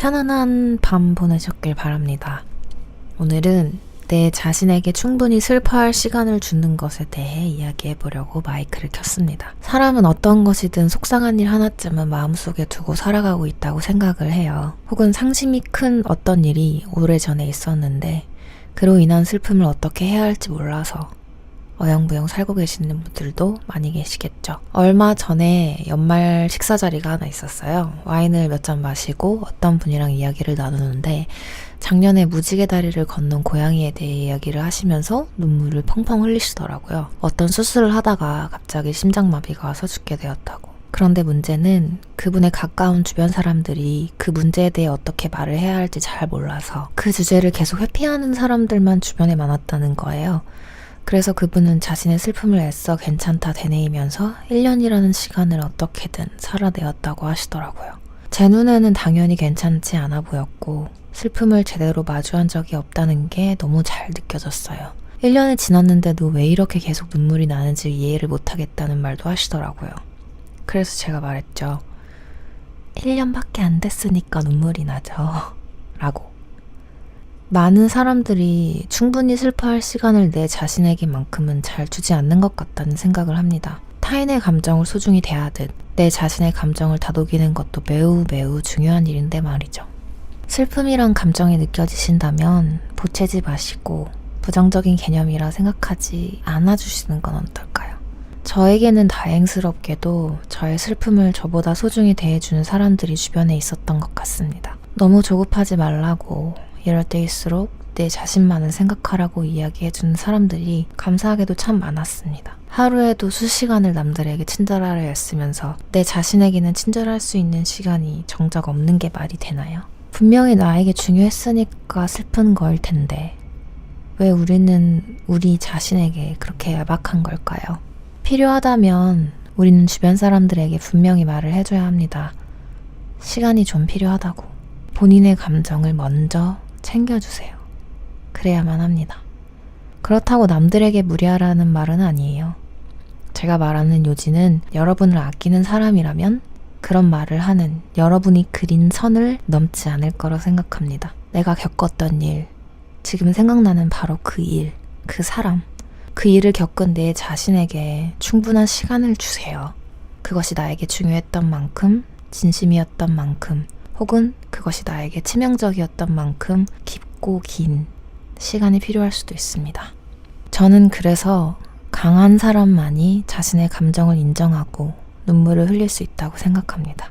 편안한 밤 보내셨길 바랍니다. 오늘은 내 자신에게 충분히 슬퍼할 시간을 주는 것에 대해 이야기해보려고 마이크를 켰습니다. 사람은 어떤 것이든 속상한 일 하나쯤은 마음속에 두고 살아가고 있다고 생각을 해요. 혹은 상심이 큰 어떤 일이 오래전에 있었는데 그로 인한 슬픔을 어떻게 해야 할지 몰라서 어영부영 살고 계시는 분들도 많이 계시겠죠. 얼마 전에 연말 식사 자리가 하나 있었어요. 와인을 몇 잔 마시고 어떤 분이랑 이야기를 나누는데 작년에 무지개 다리를 건넌 고양이에 대해 이야기를 하시면서 눈물을 펑펑 흘리시더라고요. 어떤 수술을 하다가 갑자기 심장마비가 와서 죽게 되었다고. 그런데 문제는 그분의 가까운 주변 사람들이 그 문제에 대해 어떻게 말을 해야 할지 잘 몰라서 그 주제를 계속 회피하는 사람들만 주변에 많았다는 거예요. 그래서 그분은 자신의 슬픔을 애써 괜찮다 되뇌이면서 1년이라는 시간을 어떻게든 살아내었다고 하시더라고요. 제 눈에는 당연히 괜찮지 않아 보였고 슬픔을 제대로 마주한 적이 없다는 게 너무 잘 느껴졌어요. 1년이 지났는데도 왜 이렇게 계속 눈물이 나는지 이해를 못하겠다는 말도 하시더라고요. 그래서 제가 말했죠. 1년밖에 안 됐으니까 눈물이 나죠. 라고. 많은 사람들이 충분히 슬퍼할 시간을 내 자신에게만큼은 잘 주지 않는 것 같다는 생각을 합니다. 타인의 감정을 소중히 대하듯 내 자신의 감정을 다독이는 것도 매우 중요한 일인데 말이죠. 슬픔이란 감정이 느껴지신다면 보채지 마시고 부정적인 개념이라 생각하지 않아주시는 건 어떨까요? 저에게는 다행스럽게도 저의 슬픔을 저보다 소중히 대해주는 사람들이 주변에 있었던 것 같습니다. 너무 조급하지 말라고 이럴 때일수록 내 자신만을 생각하라고 이야기해주는 사람들이 감사하게도 참 많았습니다. 하루에도 수시간을 남들에게 친절하려 애쓰면서 내 자신에게는 친절할 수 있는 시간이 정작 없는 게 말이 되나요? 분명히 나에게 중요했으니까 슬픈 거일 텐데 왜 우리는 우리 자신에게 그렇게 야박한 걸까요? 필요하다면 우리는 주변 사람들에게 분명히 말을 해줘야 합니다. 시간이 좀 필요하다고. 본인의 감정을 먼저 챙겨주세요. 그래야만 합니다. 그렇다고 남들에게 무리하라는 말은 아니에요. 제가 말하는 요지는 여러분을 아끼는 사람이라면 그런 말을 하는 여러분이 그린 선을 넘지 않을 거라 생각합니다. 내가 겪었던 일, 지금 생각나는 바로 그 일, 그 사람, 그 일을 겪은 내 자신에게 충분한 시간을 주세요. 그것이 나에게 중요했던 만큼, 진심이었던 만큼, 혹은 그것이 나에게 치명적이었던 만큼 깊고 긴 시간이 필요할 수도 있습니다. 저는 그래서 강한 사람만이 자신의 감정을 인정하고 눈물을 흘릴 수 있다고 생각합니다.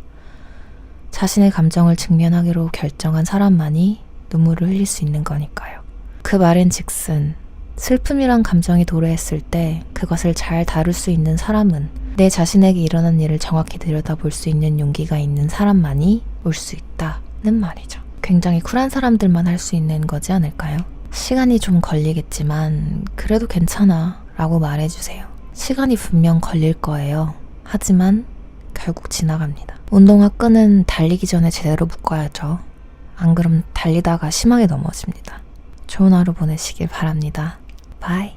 자신의 감정을 직면하기로 결정한 사람만이 눈물을 흘릴 수 있는 거니까요. 그 말인즉슨 슬픔이란 감정이 도래했을 때 그것을 잘 다룰 수 있는 사람은 내 자신에게 일어난 일을 정확히 들여다볼 수 있는 용기가 있는 사람만이 올 수 있다는 말이죠. 굉장히 쿨한 사람들만 할 수 있는 거지 않을까요? 시간이 좀 걸리겠지만 그래도 괜찮아 라고 말해주세요. 시간이 분명 걸릴 거예요. 하지만 결국 지나갑니다. 운동화 끈은 달리기 전에 제대로 묶어야죠. 안 그럼 달리다가 심하게 넘어집니다. 좋은 하루 보내시길 바랍니다. 바이.